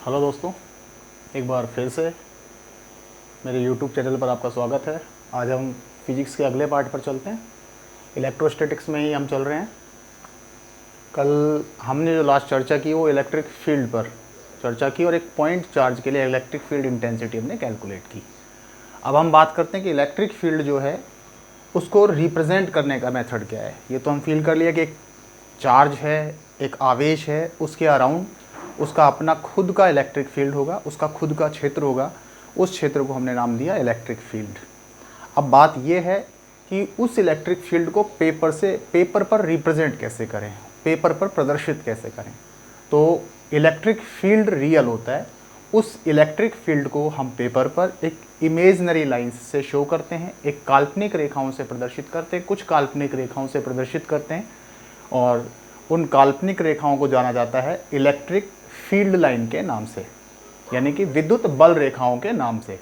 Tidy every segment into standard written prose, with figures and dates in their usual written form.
Hello दोस्तों, एक बार फिर से मेरे YouTube चैनल पर आपका स्वागत है। आज हम फिजिक्स के अगले पार्ट पर चलते हैं। इलेक्ट्रोस्टैटिक्स में ही हम चल रहे हैं। कल हमने जो लास्ट चर्चा की वो इलेक्ट्रिक फील्ड पर चर्चा की और एक पॉइंट चार्ज के लिए इलेक्ट्रिक फील्ड इंटेंसिटी हमने कैलकुलेट की। अब हम बात करते हैं कि इलेक्ट्रिक फील्ड जो है उसको रिप्रेजेंट करने का मेथड क्या है। ये तो हम फील कर लिया कि एक चार्ज है, एक आवेश है, उसके अराउंड उसका अपना खुद का इलेक्ट्रिक फील्ड होगा, उसका खुद का क्षेत्र होगा। उस क्षेत्र को हमने नाम दिया इलेक्ट्रिक फील्ड। अब बात यह है कि उस इलेक्ट्रिक फील्ड को पेपर पर रिप्रेजेंट कैसे करें, पेपर पर प्रदर्शित कैसे करें। तो इलेक्ट्रिक फील्ड रियल होता है, उस इलेक्ट्रिक फील्ड को हम पेपर पर एक इमेजनरी लाइंस से शो करते हैं, एक काल्पनिक रेखाओं से प्रदर्शित करते हैं, कुछ काल्पनिक रेखाओं से प्रदर्शित करते हैं और उन काल्पनिक रेखाओं को जाना जाता है इलेक्ट्रिक फील्ड लाइन के नाम से, यानी कि विद्युत बल रेखाओं के नाम से।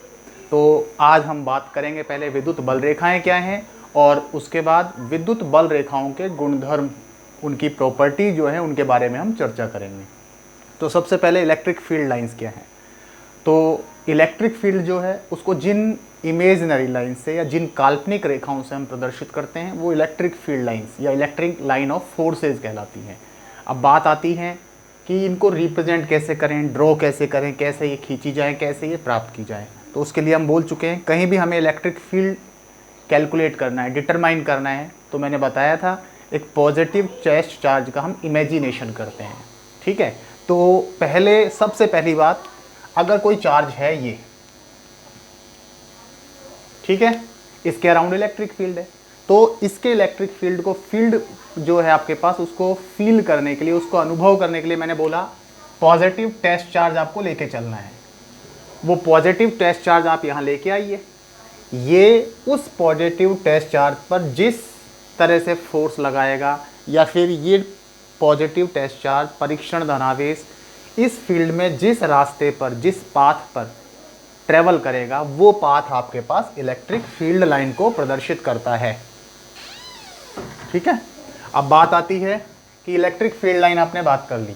तो आज हम बात करेंगे पहले विद्युत बल रेखाएं क्या हैं और उसके बाद विद्युत बल रेखाओं के गुणधर्म, उनकी प्रॉपर्टी जो है उनके बारे में हम चर्चा करेंगे। तो सबसे पहले इलेक्ट्रिक फील्ड लाइंस क्या हैं। तो इलेक्ट्रिक फील्ड जो है उसको जिन इमेजनरी लाइन से या जिन काल्पनिक रेखाओं से हम प्रदर्शित करते हैं वो इलेक्ट्रिक फील्ड लाइंस या इलेक्ट्रिक लाइन ऑफ फोर्सेज कहलाती हैं। अब बात आती है कि इनको रिप्रेजेंट कैसे करें, ड्रॉ कैसे करें, कैसे ये खींची जाए, कैसे ये प्राप्त की जाए। तो उसके लिए हम बोल चुके हैं, कहीं भी हमें इलेक्ट्रिक फील्ड कैलकुलेट करना है, डिटरमाइन करना है, तो मैंने बताया था एक पॉजिटिव टेस्ट चार्ज का हम इमेजिनेशन करते हैं। ठीक है, तो पहले सबसे पहली बात, अगर कोई चार्ज है ये, ठीक है, इसके अराउंड इलेक्ट्रिक फील्ड है, तो इसके इलेक्ट्रिक फील्ड को, फील्ड जो है आपके पास, उसको फील करने के लिए, उसको अनुभव करने के लिए मैंने बोला पॉजिटिव टेस्ट चार्ज आपको लेके चलना है। वो पॉजिटिव टेस्ट चार्ज आप यहाँ लेके आइए। ये उस पॉजिटिव टेस्ट चार्ज पर जिस तरह से फोर्स लगाएगा या फिर ये पॉजिटिव टेस्ट चार्ज परीक्षण धनावेश इस फील्ड में जिस रास्ते पर, जिस पाथ पर ट्रेवल करेगा, वो पाथ आपके पास इलेक्ट्रिक फील्ड लाइन को प्रदर्शित करता है। ठीक है, अब बात आती है कि इलेक्ट्रिक फील्ड लाइन आपने बात कर ली,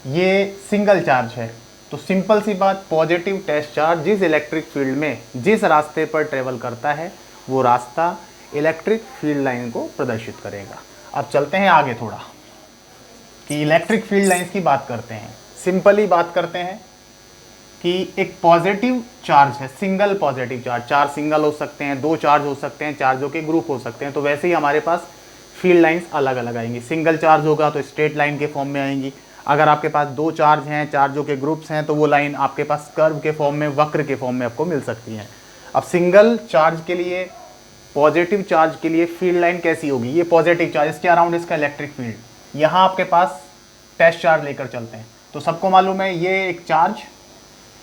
ये सिंगल चार्ज है, तो सिंपल सी बात, पॉजिटिव टेस्ट चार्ज जिस इलेक्ट्रिक फील्ड में जिस रास्ते पर ट्रेवल करता है वो रास्ता इलेक्ट्रिक फील्ड लाइन को प्रदर्शित करेगा। अब चलते हैं आगे थोड़ा कि इलेक्ट्रिक फील्ड लाइंस की बात करते हैं। सिंपली बात करते हैं कि एक पॉजिटिव चार्ज है, single positive charge, charge single हो सकते हैं, दो चार्ज हो सकते हैं, चार्जों के ग्रुप हो सकते हैं, तो वैसे ही हमारे पास फील्ड लाइंस अलग अलग आएंगी। सिंगल चार्ज होगा तो स्ट्रेट लाइन के फॉर्म में आएंगी। अगर आपके पास दो चार्ज हैं, चार्जों के ग्रुप्स हैं, तो वो लाइन आपके पास कर्व के फॉर्म में, वक्र के फॉर्म में आपको मिल सकती है। अब सिंगल चार्ज के लिए, पॉजिटिव चार्ज के लिए फील्ड लाइन कैसी होगी, ये पॉजिटिव चार्ज, इसके अराउंड इसका इलेक्ट्रिक फील्ड, यहाँ आपके पास टेस्ट चार्ज लेकर चलते हैं। तो सबको मालूम है ये एक चार्ज,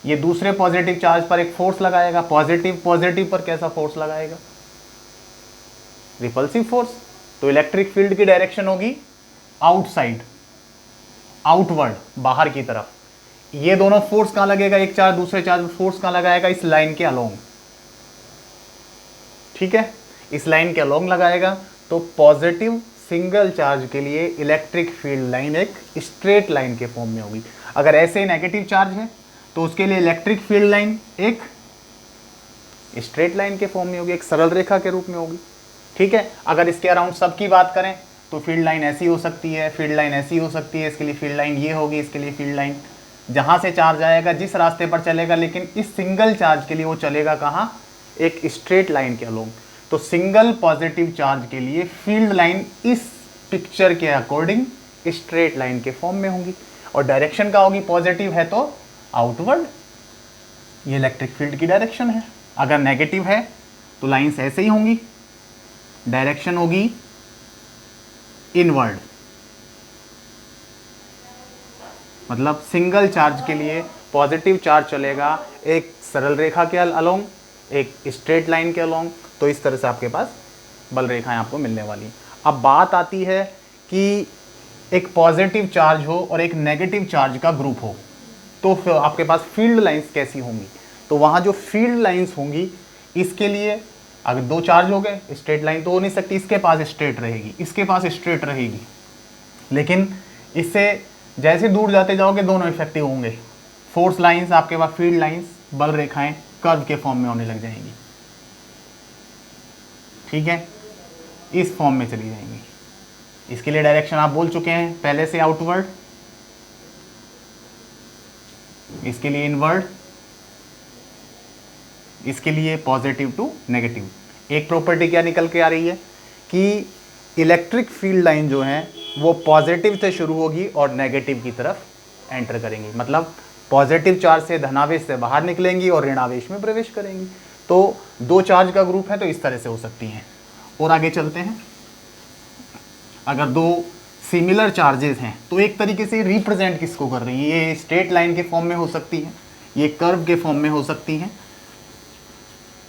ये दूसरे पॉजिटिव चार्ज पर एक फोर्स लगाएगा। पॉजिटिव पर कैसा फोर्स लगाएगा, रिपल्सिव फोर्स। तो इलेक्ट्रिक फील्ड की डायरेक्शन होगी आउटसाइड, आउटवर्ड, बाहर की तरफ। ये दोनों फोर्स कहां लगेगा, एक चार्ज दूसरे चार्ज पर फोर्स कहां लगाएगा, इस लाइन के अलोंग। ठीक है, इस लाइन के अलोंग लगाएगा। तो पॉजिटिव सिंगल चार्ज के लिए इलेक्ट्रिक फील्ड लाइन एक स्ट्रेट लाइन के फॉर्म में होगी। अगर ऐसे नेगेटिव चार्ज है तो उसके लिए इलेक्ट्रिक फील्ड लाइन एक स्ट्रेट लाइन के फॉर्म में होगी, एक सरल रेखा के रूप में होगी। ठीक है, अगर इसके अराउंड सब की बात करें तो फील्ड लाइन ऐसी हो सकती है, फील्ड लाइन ऐसी हो सकती है, इसके लिए फील्ड लाइन ये होगी, इसके लिए फील्ड लाइन जहां से चार्ज आएगा, जिस रास्ते पर चलेगा, लेकिन इस सिंगल चार्ज के लिए वो चलेगा कहाँ, एक स्ट्रेट लाइन के अलोंग। तो सिंगल पॉजिटिव चार्ज के लिए फील्ड लाइन इस पिक्चर के अकॉर्डिंग स्ट्रेट लाइन के फॉर्म में होंगी और डायरेक्शन का होगी, पॉजिटिव है तो आउटवर्ड, ये इलेक्ट्रिक फील्ड की डायरेक्शन है। अगर नेगेटिव है तो लाइंस ऐसे ही होंगी, डायरेक्शन होगी इनवर्ड। मतलब सिंगल चार्ज के लिए पॉजिटिव चार्ज चलेगा एक सरल रेखा के अलोंग, एक स्ट्रेट लाइन के अलोंग। तो इस तरह से आपके पास बल रेखाएं आपको मिलने वाली। अब बात आती है कि एक पॉजिटिव चार्ज हो और एक नेगेटिव चार्ज का ग्रुप हो, तो फिर आपके पास फील्ड लाइंस कैसी होंगी। तो वहाँ जो फील्ड लाइंस होंगी, इसके लिए अगर दो चार्ज हो गए, स्ट्रेट लाइन तो हो नहीं सकती, इसके पास स्ट्रेट रहेगी, इसके पास स्ट्रेट रहेगी, लेकिन इससे जैसे दूर जाते जाओगे दोनों इफेक्टिव होंगे। फोर्स लाइंस आपके पास, फील्ड लाइंस, बल रेखाएं कर्व के फॉर्म में होने लग जाएंगी। ठीक है, इस फॉर्म में चली जाएंगी। इसके लिए डायरेक्शन आप बोल चुके हैं पहले से, आउटवर्ड, इसके लिए इनवर्ड, इसके लिए पॉजिटिव टू नेगेटिव। एक प्रॉपर्टी क्या निकल के आ रही है कि इलेक्ट्रिक फील्ड लाइन जो है वो पॉजिटिव से शुरू होगी और नेगेटिव की तरफ एंटर करेंगी, मतलब पॉजिटिव चार्ज से धनावेश से बाहर निकलेंगी और ऋणावेश में प्रवेश करेंगी। तो दो चार्ज का ग्रुप है तो इस तरह से हो सकती हैं। और आगे चलते हैं, अगर दो सिमिलर चार्जेस हैं तो एक तरीके से रिप्रेजेंट किसको कर रही है, ये स्ट्रेट लाइन के फॉर्म में हो सकती है, ये कर्व के फॉर्म में हो सकती हैं।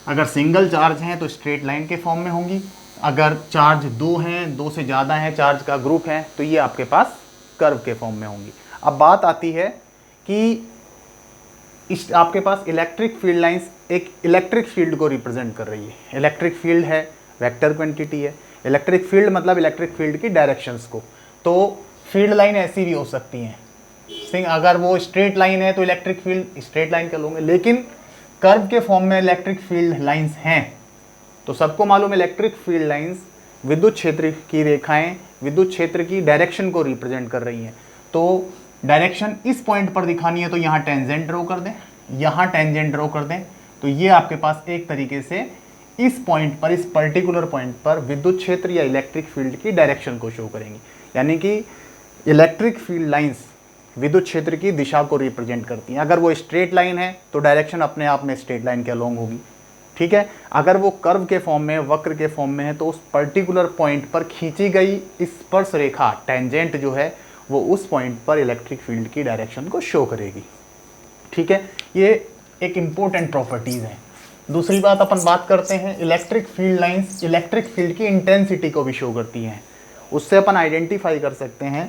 अगर सिंगल चार्ज हैं तो स्ट्रेट लाइन के फॉर्म में होंगी, अगर चार्ज दो हैं, दो से ज़्यादा हैं, चार्ज का ग्रुप है, तो ये आपके पास कर्व के फॉर्म में होंगी। अब बात आती है कि इस आपके पास इलेक्ट्रिक फील्ड लाइंस एक इलेक्ट्रिक फील्ड को रिप्रेजेंट कर रही है। इलेक्ट्रिक फील्ड है, वेक्टर क्वांटिटी है। इलेक्ट्रिक फील्ड मतलब इलेक्ट्रिक फील्ड की डायरेक्शंस को। तो फील्ड लाइन ऐसी भी हो सकती हैं, अगर वो स्ट्रेट लाइन है तो इलेक्ट्रिक फील्ड स्ट्रेट लाइन का लोगे, लेकिन कर्व के फॉर्म में इलेक्ट्रिक फील्ड लाइंस हैं। तो सबको मालूम है इलेक्ट्रिक फील्ड लाइंस विद्युत क्षेत्र की रेखाएं विद्युत क्षेत्र की डायरेक्शन को रिप्रेजेंट कर रही हैं। तो डायरेक्शन इस पॉइंट पर दिखानी है तो यहाँ टेंजेंट ड्रॉ कर दें, यहाँ टेंजेंट ड्रॉ कर दें, तो ये आपके पास एक तरीके से इस पॉइंट पर, इस पर्टिकुलर पॉइंट पर विद्युत क्षेत्र या इलेक्ट्रिक फील्ड की डायरेक्शन को शो करेंगी। यानी कि इलेक्ट्रिक फील्ड लाइंस विद्युत क्षेत्र की दिशा को रिप्रेजेंट करती हैं। अगर वो स्ट्रेट लाइन है तो डायरेक्शन अपने आप में स्ट्रेट लाइन के अलोंग होगी। ठीक है, अगर वो कर्व के फॉर्म में, वक्र के फॉर्म में है, तो उस पर्टिकुलर पॉइंट पर खींची गई स्पर्श रेखा टेंजेंट जो है वो उस पॉइंट पर इलेक्ट्रिक फील्ड की डायरेक्शन को शो करेगी। ठीक है, ये एक इंपॉर्टेंट प्रॉपर्टीज है। दूसरी बात अपन बात करते हैं, electric field lines electric field की इंटेंसिटी को भी शो करती हैं। उससे अपन आइडेंटिफाई कर सकते हैं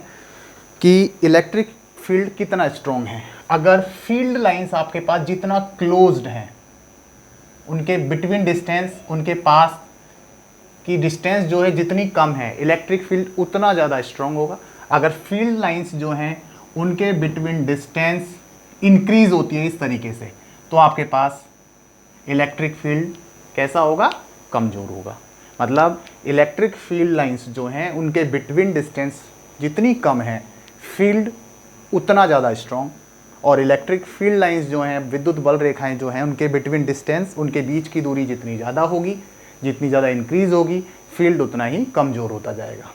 कि इलेक्ट्रिक फील्ड कितना स्ट्रॉन्ग है। अगर फील्ड लाइंस आपके पास जितना क्लोज्ड है, उनके बिटवीन डिस्टेंस, उनके पास की डिस्टेंस जो है जितनी कम है, इलेक्ट्रिक फील्ड उतना ज़्यादा स्ट्रॉन्ग होगा। अगर फील्ड लाइंस जो हैं उनके बिटवीन डिस्टेंस इंक्रीज होती है इस तरीके से, तो आपके पास इलेक्ट्रिक फील्ड कैसा होगा, कमज़ोर होगा। मतलब इलेक्ट्रिक फील्ड लाइंस जो हैं उनके बिटवीन डिस्टेंस जितनी कम है, फील्ड उतना ज़्यादा स्ट्रॉन्ग, और इलेक्ट्रिक फील्ड लाइंस जो हैं, विद्युत बल रेखाएं जो हैं, उनके बिटवीन डिस्टेंस, उनके बीच की दूरी जितनी ज़्यादा होगी, जितनी ज़्यादा इंक्रीज होगी, फील्ड उतना ही कमज़ोर होता जाएगा।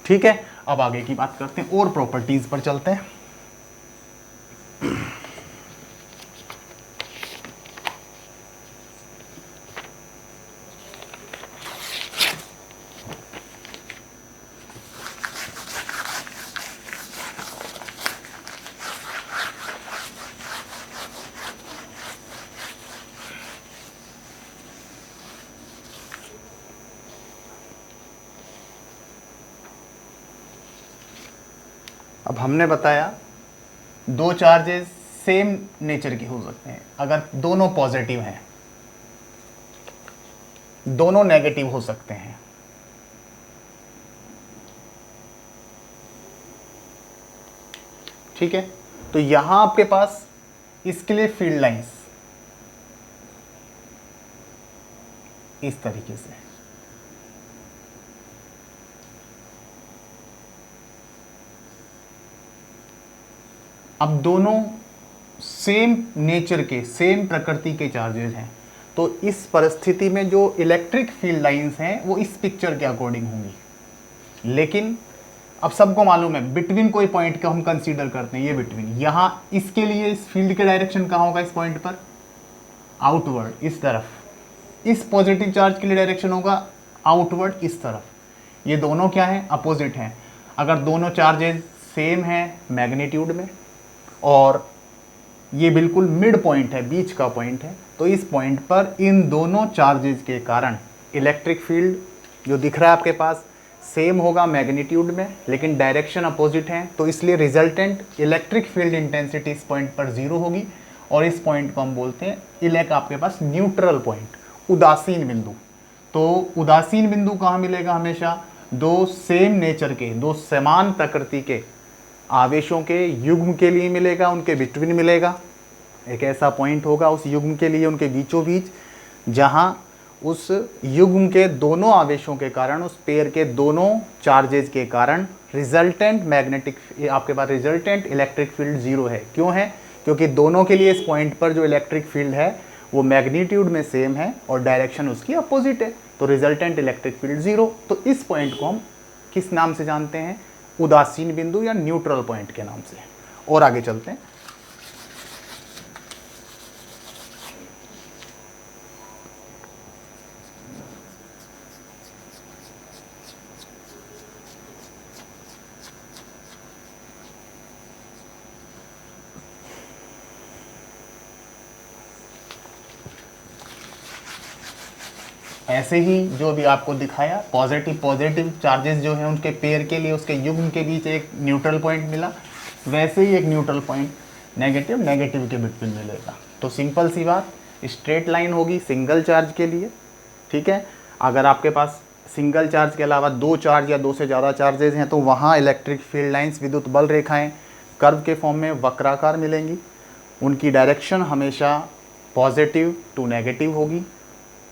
ठीक है, अब आगे की बात करते हैं और प्रॉपर्टीज़ पर चलते हैं। अब हमने बताया दो चार्जेस सेम नेचर के हो सकते हैं अगर दोनों पॉजिटिव हैं, दोनों नेगेटिव हो सकते हैं। ठीक है, तो यहां आपके पास इसके लिए फील्ड लाइंस इस तरीके से, अब दोनों सेम नेचर के, सेम प्रकृति के चार्जेस हैं, तो इस परिस्थिति में जो इलेक्ट्रिक फील्ड लाइंस हैं वो इस पिक्चर के अकॉर्डिंग होंगी। लेकिन अब सबको मालूम है बिटवीन कोई पॉइंट का हम कंसीडर करते हैं, ये बिटवीन, यहाँ इसके लिए इस फील्ड के डायरेक्शन कहाँ होगा, इस पॉइंट पर आउटवर्ड, इस तरफ। इस पॉजिटिव चार्ज के लिए डायरेक्शन होगा आउटवर्ड, इस तरफ। ये दोनों क्या हैं, अपोजिट हैं। अगर दोनों चार्जेस सेम हैं मैग्नीट्यूड में और ये बिल्कुल मिड पॉइंट है, बीच का पॉइंट है, तो इस पॉइंट पर इन दोनों चार्जेस के कारण इलेक्ट्रिक फील्ड जो दिख रहा है आपके पास सेम होगा मैग्नीट्यूड में, लेकिन डायरेक्शन अपोजिट है, तो इसलिए रिजल्टेंट इलेक्ट्रिक फील्ड इंटेंसिटी इस पॉइंट पर 0 होगी। और इस पॉइंट को हम बोलते हैं इलेक्ट आपके पास न्यूट्रल पॉइंट, उदासीन बिंदु। तो उदासीन बिंदु कहाँ मिलेगा, हमेशा दो सेम नेचर के, दो समान प्रकृति के आवेशों के युग्म के लिए मिलेगा, उनके बिटवीन मिलेगा। एक ऐसा पॉइंट होगा उस युग्म के लिए उनके बीचों बीच जहां उस युग्म के दोनों आवेशों के कारण, उस पेयर के दोनों चार्जेस के कारण रिजल्टेंट मैग्नेटिक, आपके पास रिजल्टेंट इलेक्ट्रिक फील्ड जीरो है। क्यों है? क्योंकि दोनों के लिए इस पॉइंट पर जो इलेक्ट्रिक फील्ड है वो मैग्नीट्यूड में सेम है और डायरेक्शन उसकी अपोजिट है, तो रिजल्टेंट इलेक्ट्रिक फील्ड जीरो। तो इस पॉइंट को हम किस नाम से जानते हैं? उदासीन बिंदु या न्यूट्रल पॉइंट के नाम से। और आगे चलते हैं। ऐसे ही जो भी आपको दिखाया, पॉजिटिव चार्जेस जो हैं उनके पेयर के लिए उसके युग्म के बीच एक न्यूट्रल पॉइंट मिला, वैसे ही एक न्यूट्रल पॉइंट नेगेटिव के बिटवीन मिलेगा। तो सिंपल सी बात, स्ट्रेट लाइन होगी सिंगल चार्ज के लिए, ठीक है। अगर आपके पास सिंगल चार्ज के अलावा दो चार्ज या दो से ज़्यादा चार्जेज हैं तो वहाँ इलेक्ट्रिक फील्ड लाइंस, विद्युत बल रेखाएं कर्व के फॉर्म में वक्राकार मिलेंगी। उनकी डायरेक्शन हमेशा पॉजिटिव टू नेगेटिव होगी,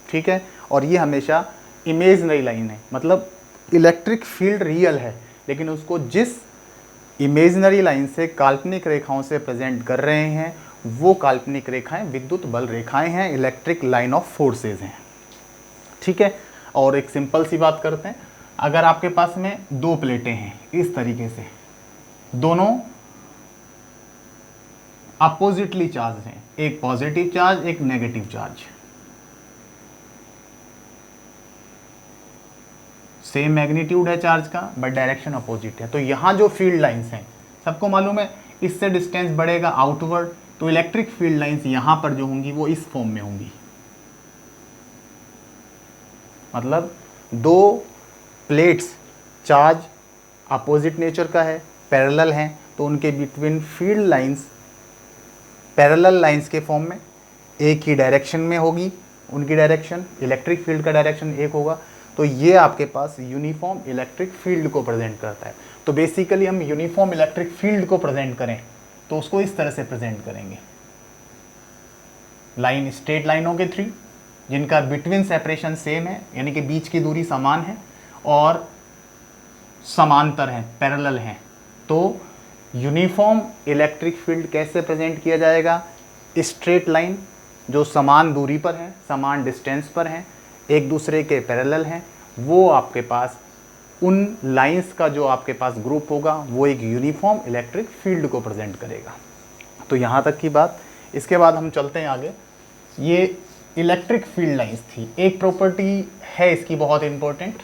ठीक है। और ये हमेशा इमेजनरी लाइन है, मतलब इलेक्ट्रिक फील्ड रियल है लेकिन उसको जिस इमेजनरी लाइन से, काल्पनिक रेखाओं से प्रेजेंट कर रहे हैं वो काल्पनिक रेखाएं विद्युत बल रेखाएं हैं, इलेक्ट्रिक लाइन ऑफ फोर्सेज हैं, ठीक है। और एक सिंपल सी बात करते हैं, अगर आपके पास में दो प्लेटें हैं इस तरीके से, दोनों अपोजिटली चार्ज हैं, एक पॉजिटिव चार्ज एक नेगेटिव चार्ज, सेम मैग्नीट्यूड है चार्ज का बट डायरेक्शन अपोजिट है, तो यहाँ जो फील्ड लाइंस हैं सबको मालूम है इससे डिस्टेंस बढ़ेगा आउटवर्ड, तो इलेक्ट्रिक फील्ड लाइंस यहाँ पर जो होंगी वो इस फॉर्म में होंगी। मतलब दो प्लेट्स चार्ज अपोजिट नेचर का है, पैरेलल हैं, तो उनके between field lines parallel lines के फॉर्म में एक ही डायरेक्शन में होगी, उनकी डायरेक्शन, इलेक्ट्रिक फील्ड का डायरेक्शन एक होगा। तो ये आपके पास यूनिफॉर्म इलेक्ट्रिक फील्ड को प्रेजेंट करता है। तो बेसिकली हम यूनिफॉर्म इलेक्ट्रिक फील्ड को प्रेजेंट करें तो उसको इस तरह से प्रेजेंट करेंगे, लाइन स्ट्रेट लाइनों के थ्री जिनका बिटवीन सेपरेशन सेम है, यानी कि बीच की दूरी समान है और समांतर है, पैरेलल हैं। तो यूनिफॉर्म इलेक्ट्रिक फील्ड कैसे प्रेजेंट किया जाएगा? स्ट्रेट लाइन जो समान दूरी पर है, समान डिस्टेंस पर हैं, एक दूसरे के पैरेलल हैं, वो आपके पास उन लाइंस का जो आपके पास ग्रुप होगा वो एक यूनिफॉर्म इलेक्ट्रिक फील्ड को प्रेजेंट करेगा। तो यहाँ तक की बात। इसके बाद हम चलते हैं आगे। ये इलेक्ट्रिक फील्ड लाइंस थी, एक प्रॉपर्टी है इसकी बहुत इम्पोर्टेंट,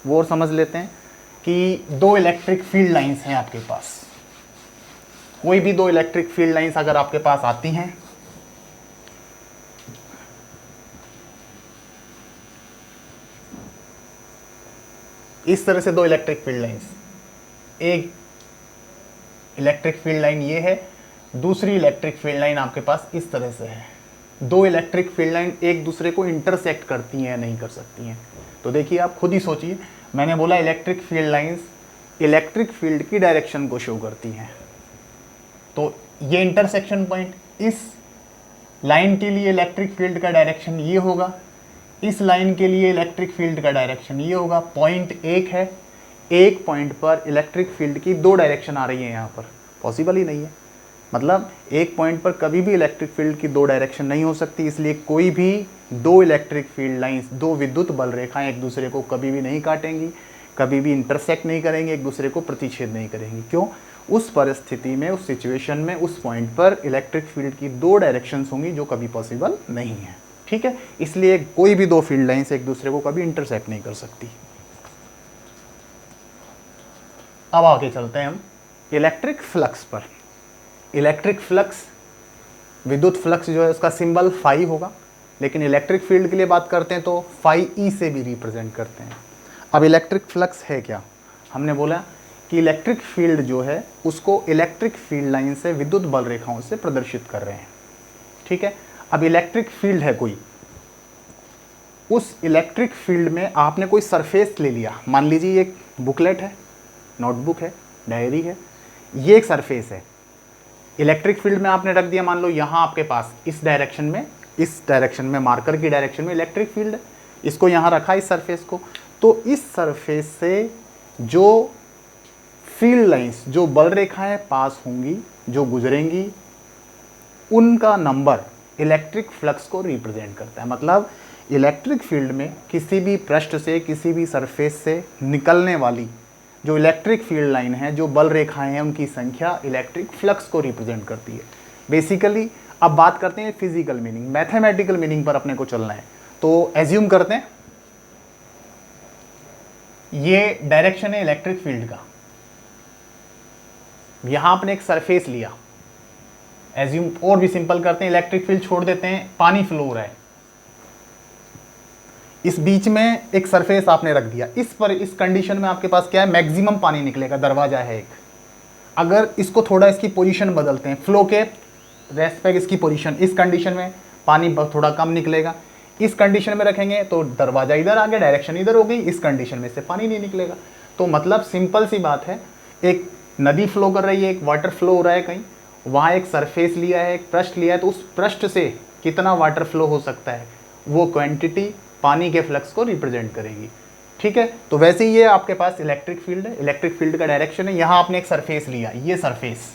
वो और समझ लेते हैं कि दो इलेक्ट्रिक फील्ड लाइंस हैं आपके पास, कोई भी दो इलेक्ट्रिक फील्ड लाइंस अगर आपके पास आती हैं, इस तरह से दो इलेक्ट्रिक फील्ड लाइंस, एक इलेक्ट्रिक फील्ड लाइन ये है, दूसरी इलेक्ट्रिक फील्ड लाइन आपके पास इस तरह से है। दो इलेक्ट्रिक फील्ड लाइन एक दूसरे को इंटरसेक्ट करती हैं या नहीं कर सकती हैं? तो देखिए आप खुद ही सोचिए, मैंने बोला electric field lines electric field की डायरेक्शन को शो करती हैं, तो ये इंटरसेक्शन पॉइंट, इस लाइन के लिए इलेक्ट्रिक फील्ड का डायरेक्शन ये होगा, इस लाइन के लिए इलेक्ट्रिक फील्ड का डायरेक्शन ये होगा। पॉइंट एक है, एक पॉइंट पर इलेक्ट्रिक फील्ड की दो डायरेक्शन आ रही है, यहाँ पर पॉसिबल ही नहीं है। मतलब एक पॉइंट पर कभी भी इलेक्ट्रिक फील्ड की दो डायरेक्शन नहीं हो सकती, इसलिए कोई भी दो इलेक्ट्रिक फील्ड लाइंस, दो विद्युत बल रेखाएं एक दूसरे को कभी भी नहीं काटेंगी, कभी भी इंटरसेक्ट नहीं करेंगे, एक दूसरे को प्रतिच्छेद नहीं करेंगी। क्यों? उस परिस्थिति में, उस सिचुएशन में, उस पॉइंट पर इलेक्ट्रिक फील्ड की दो डायरेक्शंस होंगी जो कभी पॉसिबल नहीं है, ठीक है। इसलिए कोई भी दो फील्ड लाइंस एक दूसरे को कभी इंटरसेक्ट नहीं कर सकती। अब आगे चलते हैं हम इलेक्ट्रिक फ्लक्स पर। इलेक्ट्रिक फ्लक्स, विद्युत फ्लक्स जो है उसका सिंबल फाई होगा, लेकिन इलेक्ट्रिक फील्ड के लिए बात करते हैं तो फाई ई से भी रिप्रेजेंट करते हैं। अब इलेक्ट्रिक फ्लक्स है क्या? हमने बोला कि इलेक्ट्रिक फील्ड जो है उसको इलेक्ट्रिक फील्ड लाइन से, विद्युत बल रेखाओं से प्रदर्शित कर रहे हैं, ठीक है। अब इलेक्ट्रिक फील्ड है कोई, उस इलेक्ट्रिक फील्ड में आपने कोई सरफेस ले लिया, मान लीजिए एक बुकलेट है, नोटबुक है, डायरी है, ये एक सरफेस है। इलेक्ट्रिक फील्ड में आपने रख दिया, मान लो यहाँ आपके पास इस डायरेक्शन में मार्कर की डायरेक्शन में इलेक्ट्रिक फील्ड है, इसको यहाँ रखा इस सरफेस को, तो इस सरफेस से जो फील्ड लाइंस, जो बल रेखाएं पास होंगी, जो गुजरेंगी, उनका नंबर इलेक्ट्रिक फ्लक्स को रिप्रेजेंट करता है। मतलब इलेक्ट्रिक फील्ड में किसी भी पृष्ठ से, किसी भी सरफेस से निकलने वाली जो इलेक्ट्रिक फील्ड लाइन है, जो बल रेखाएं हैं, उनकी संख्या इलेक्ट्रिक फ्लक्स को रिप्रेजेंट करती है। बेसिकली अब बात करते हैं फिजिकल मीनिंग, मैथमेटिकल मीनिंग पर अपने को चलना है। तो एज्यूम करते हैं ये डायरेक्शन है इलेक्ट्रिक फील्ड का, यहां आपने एक सरफेस लिया, एज्यूम और भी सिंपल करते हैं, इलेक्ट्रिक फील्ड छोड़ देते हैं, पानी फ्लो हो रहा है, इस बीच में एक सरफेस आपने रख दिया, इस कंडीशन में आपके पास क्या है, मैक्सिमम पानी निकलेगा, दरवाजा है एक। अगर इसको थोड़ा इसकी पोजीशन बदलते हैं, फ्लो के रेस्पेक्ट इसकी पोजीशन, इस कंडीशन में पानी थोड़ा कम निकलेगा, इस कंडीशन में रखेंगे तो दरवाजा इधर आ गया, डायरेक्शन इधर हो गई, इस कंडीशन में से पानी नहीं निकलेगा। तो मतलब सिंपल सी बात है, एक नदी फ्लो कर रही है, एक वाटर फ्लो हो रहा है कहीं, वहाँ एक सरफेस लिया है, एक पृष्ठ लिया है, तो उस पृष्ठ से कितना वाटर फ्लो हो सकता है, वो क्वांटिटी पानी के फ्लक्स को रिप्रेजेंट करेगी। ठीक है, तो वैसे ही ये आपके पास इलेक्ट्रिक फील्ड है, इलेक्ट्रिक फील्ड का डायरेक्शन है, यहाँ आपने एक सरफेस लिया, ये सरफेस,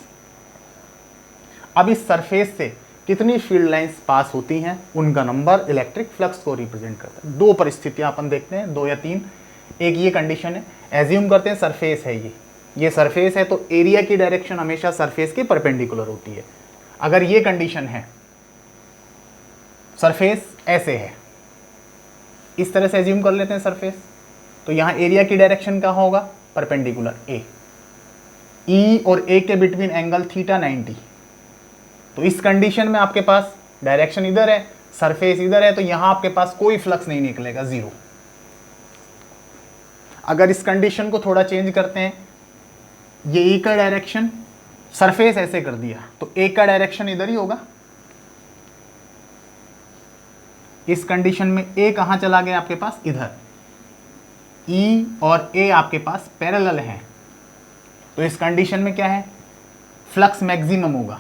अब इस सरफेस से कितनी फील्ड लाइंस पास होती हैं, उनका नंबर इलेक्ट्रिक फ्लक्स को रिप्रेजेंट करता है। दो परिस्थितियां अपन देखते हैं, 2 या 3। एक ये कंडीशन है, एज्यूम करते हैं सरफेस है ये सरफेस है, तो एरिया की डायरेक्शन हमेशा सरफेस के परपेंडिकुलर होती है। अगर ये कंडीशन है, सरफेस ऐसे है, इस तरह से एज्यूम कर लेते हैं सरफेस, तो यहां एरिया की डायरेक्शन क्या होगा, परपेंडिकुलर ए, ई और ए के बिटवीन एंगल थीटा 90। तो इस कंडीशन में आपके पास डायरेक्शन इधर है, सरफेस इधर है, तो यहां आपके पास कोई फ्लक्स नहीं निकलेगा, 0। अगर इस कंडीशन को थोड़ा चेंज करते हैं, ये ए का डायरेक्शन, सरफेस ऐसे कर दिया, तो ए का डायरेक्शन इधर ही होगा, इस कंडीशन में ए कहां चला गया आपके पास, इधर, ई और ए आपके पास पैरेलल हैं, तो इस कंडीशन में क्या है, फ्लक्स मैक्सिमम होगा।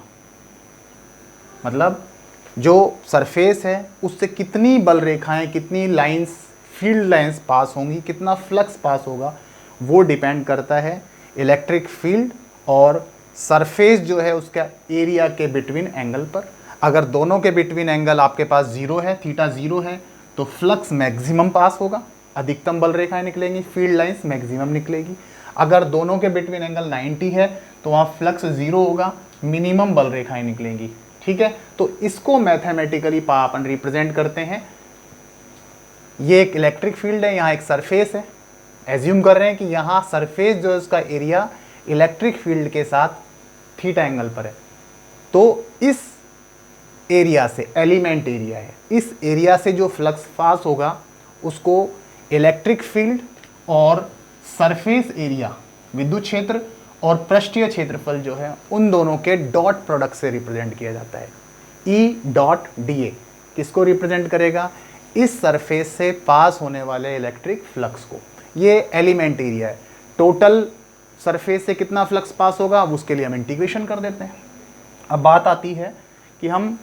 मतलब जो सरफेस है उससे कितनी बल रेखाएं, कितनी लाइंस, फील्ड लाइंस पास होंगी, कितना फ्लक्स पास होगा, वो डिपेंड करता है इलेक्ट्रिक फील्ड और सरफेस जो है उसका एरिया के बिटवीन एंगल पर। अगर दोनों के बिटवीन एंगल आपके पास 0 है, थीटा 0 है, तो फ्लक्स मैक्सिमम पास होगा, अधिकतम बल रेखाएं निकलेंगी, फील्ड लाइंस मैक्सिमम निकलेगी। अगर दोनों के बिटवीन एंगल 90 है, तो वहाँ फ्लक्स 0 होगा, मिनिमम बल रेखाएं निकलेंगी। ठीक है, तो इसको मैथमेटिकली अपन रिप्रेजेंट करते हैं। ये एक इलेक्ट्रिक फील्ड है, यहाँ एक सरफेस है, एज्यूम कर रहे हैं कि यहाँ सरफेस जो है उसका एरिया इलेक्ट्रिक फील्ड के साथ थीटा एंगल पर है, तो इस एरिया से, एलिमेंट एरिया है, इस एरिया से जो फ्लक्स पास होगा उसको इलेक्ट्रिक फील्ड और सरफेस एरिया, विद्युत क्षेत्र और पृष्ठीय क्षेत्रफल जो है, उन दोनों के डॉट प्रोडक्ट से रिप्रेजेंट किया जाता है। ई डॉट डी ए किसको रिप्रेजेंट करेगा, इस सरफेस से पास होने वाले इलेक्ट्रिक फ्लक्स को। ये एलिमेंट एरिया है, टोटल सरफेस से कितना फ्लक्स पास होगा, अब उसके लिए हम इंटीग्रेशन कर देते हैं। अब बात आती है कि हम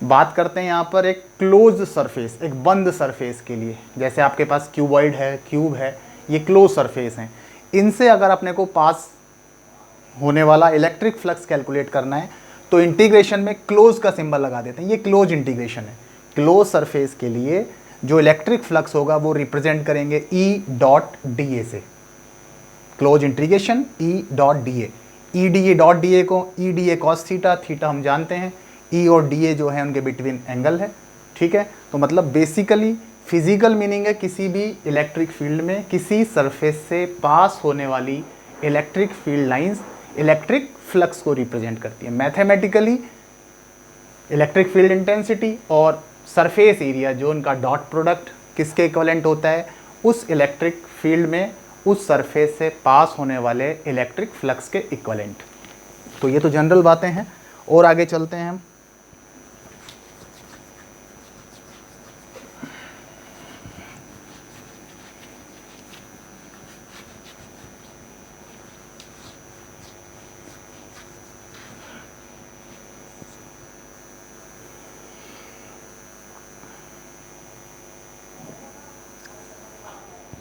बात करते हैं यहाँ पर एक क्लोज सरफेस, एक बंद सरफेस के लिए, जैसे आपके पास क्यूबॉइड है, क्यूब है, ये क्लोज सरफेस हैं। इनसे अगर अपने को पास होने वाला इलेक्ट्रिक फ्लक्स कैलकुलेट करना है, तो इंटीग्रेशन में क्लोज का सिंबल लगा देते हैं, ये क्लोज इंटीग्रेशन है। क्लोज सरफेस के लिए जो इलेक्ट्रिक फ्लक्स होगा वो रिप्रेजेंट करेंगे ई डॉट डी ए से, close integration e dot d a. E d a dot d a को, e d a cos theta, theta हम जानते हैं, ई और डी ए जो है उनके बिटवीन एंगल है। ठीक है, तो मतलब बेसिकली फिजिकल मीनिंग है, किसी भी इलेक्ट्रिक फील्ड में किसी सरफेस से पास होने वाली electric field lines electric flux को रिप्रेजेंट करती है। मैथमेटिकली इलेक्ट्रिक फील्ड इंटेंसिटी और सरफेस एरिया जो उनका डॉट प्रोडक्ट किसके इक्विवेलेंट होता है, उस इलेक्ट्रिक फील्ड में उस सरफेस से पास होने वाले इलेक्ट्रिक फ्लक्स के इक्विवेलेंट। तो ये तो जनरल बातें हैं, और आगे चलते हैं हम।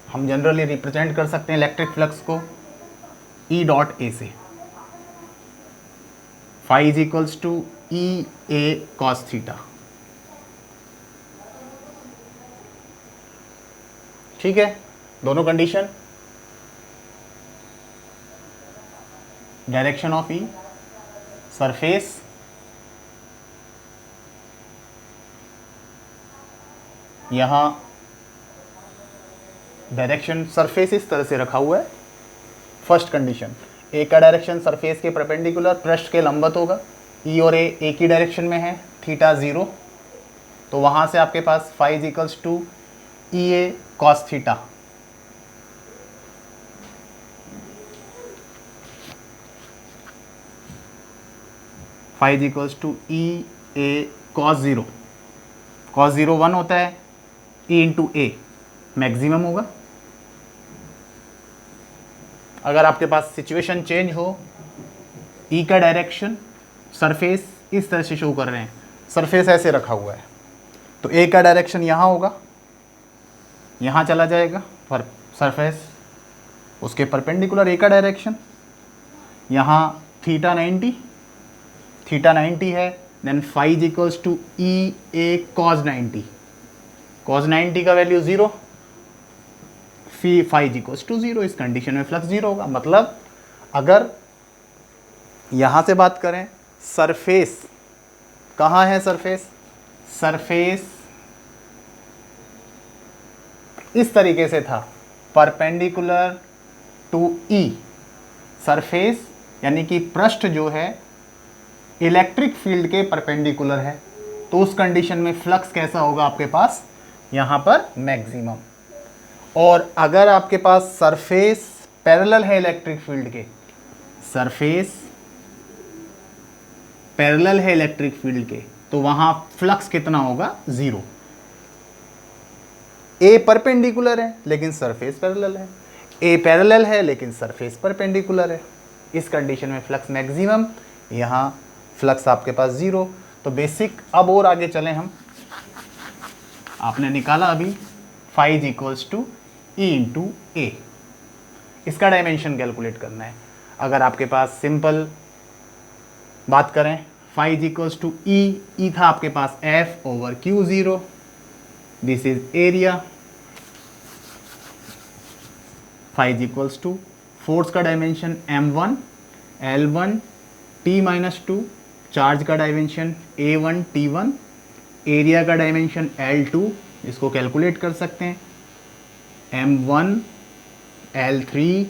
हम जनरली रिप्रेजेंट कर सकते हैं इलेक्ट्रिक फ्लक्स को ई डॉट ए से। Phi is equals to E A cos theta. ठीक है, दोनों condition. Direction of E, surface, यहां डायरेक्शन सरफेस इस तरह से रखा हुआ है। फर्स्ट कंडीशन, ए का डायरेक्शन सरफेस के परपेंडिकुलर पृष्ठ के लंबवत होगा। ई और ए एक ही डायरेक्शन में है, थीटा 0, तो वहां से आपके पास phi is equals to E A cos theta. Phi is equals to E A cos 0। Cos 0 1 होता है, ई इंटू ए मैक्सिमम होगा। अगर आपके पास सिचुएशन चेंज हो, ई का डायरेक्शन सरफेस इस तरह से शो कर रहे हैं, सरफेस ऐसे रखा हुआ है, तो ए का डायरेक्शन यहाँ होगा, यहाँ चला जाएगा पर सरफेस उसके परपेंडिकुलर ए का डायरेक्शन, यहाँ थीटा 90 है, then phi is equals to E A cos 90। Cos 90 का value 0, phi is equals to 0। इस कंडीशन में फ्लक्स 0 होगा। मतलब अगर यहाँ से बात करें, सरफेस कहाँ है, सरफेस इस तरीके से था, परपेंडिकुलर टू ई। सरफेस यानी कि पृष्ठ जो है इलेक्ट्रिक फील्ड के परपेंडिकुलर है, तो उस कंडीशन में फ्लक्स कैसा होगा आपके पास, यहाँ पर मैक्सिमम। और अगर आपके पास सरफेस पैरेलल है इलेक्ट्रिक फील्ड के, सरफेस पैरेलल है इलेक्ट्रिक फील्ड के, तो वहां फ्लक्स कितना होगा, 0। ए परपेंडिकुलर है लेकिन सरफेस पैरेलल है, ए पैरेलल है लेकिन सरफेस परपेंडिकुलर है, इस कंडीशन में फ्लक्स मैक्सिमम, यहाँ फ्लक्स आपके पास 0। तो बेसिक, अब और आगे चलें हम, आपने निकाला अभी phi is equals to e into a, इसका डायमेंशन कैलकुलेट करना है। अगर आपके पास सिंपल बात करें, phi is equals to e था आपके पास f over q 0, this is area. Phi is equals to force का dimension m1 L1 T-2, charge का डायमेंशन A1 T1, एरिया का डायमेंशन L2, इसको कैलकुलेट कर सकते हैं, m1 L3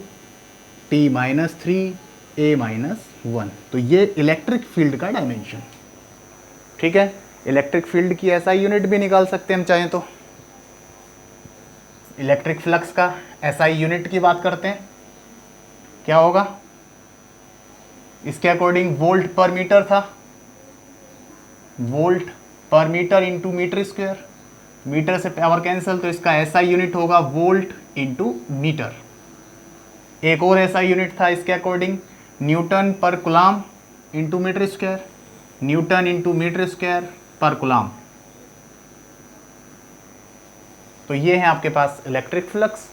T-3 A-1। तो ये इलेक्ट्रिक फील्ड का डायमेंशन। ठीक है, इलेक्ट्रिक फील्ड की ऐसा यूनिट भी निकाल सकते हैं हम चाहें तो। इलेक्ट्रिक फ्लक्स का एसआई यूनिट की बात करते हैं, क्या होगा, इसके अकॉर्डिंग वोल्ट पर मीटर था, volt per metre into metre square, metre से पावर कैंसिल, तो इसका एसआई यूनिट होगा वोल्ट इंटू मीटर। एक और एसआई यूनिट था इसके according, newton per coulomb into metre square, newton into metre square per coulomb. तो ये है आपके पास इलेक्ट्रिक फ्लक्स,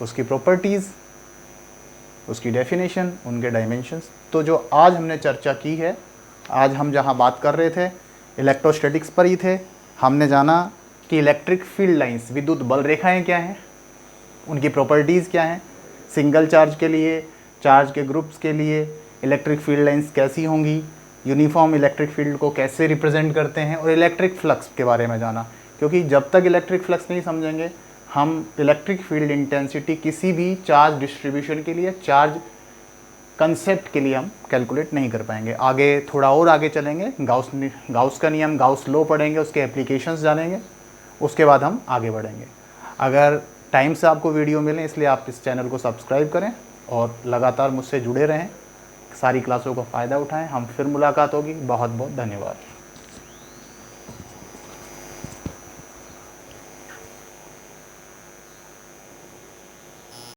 उसकी प्रॉपर्टीज़, उसकी डेफिनेशन, उनके डायमेंशंस। तो जो आज हमने चर्चा की है, आज हम जहाँ बात कर रहे थे इलेक्ट्रोस्टैटिक्स पर ही थे। हमने जाना कि इलेक्ट्रिक फील्ड लाइंस, विद्युत बल रेखाएं क्या हैं, उनकी प्रॉपर्टीज़ क्या हैं, सिंगल चार्ज के लिए, चार्ज के ग्रुप्स के लिए इलेक्ट्रिक फील्ड लाइंस कैसी होंगी, यूनिफॉर्म इलेक्ट्रिक फील्ड को कैसे रिप्रेजेंट करते हैं, और इलेक्ट्रिक फ्लक्स के बारे में जाना। क्योंकि जब तक इलेक्ट्रिक फ्लक्स नहीं समझेंगे, हम इलेक्ट्रिक फील्ड इंटेंसिटी किसी भी चार्ज डिस्ट्रीब्यूशन के लिए, चार्ज कंसेप्ट के लिए हम कैलकुलेट नहीं कर पाएंगे। आगे थोड़ा और आगे चलेंगे, गाउस का नियम, गाउस लॉ पढ़ेंगे, उसके एप्लीकेशंस जानेंगे, उसके बाद हम आगे बढ़ेंगे। अगर टाइम से आपको वीडियो मिले, इसलिए आप इस चैनल को सब्सक्राइब करें और लगातार मुझसे जुड़े रहें, सारी क्लासों का फ़ायदा उठाएं। हम फिर मुलाकात होगी। बहुत बहुत धन्यवाद।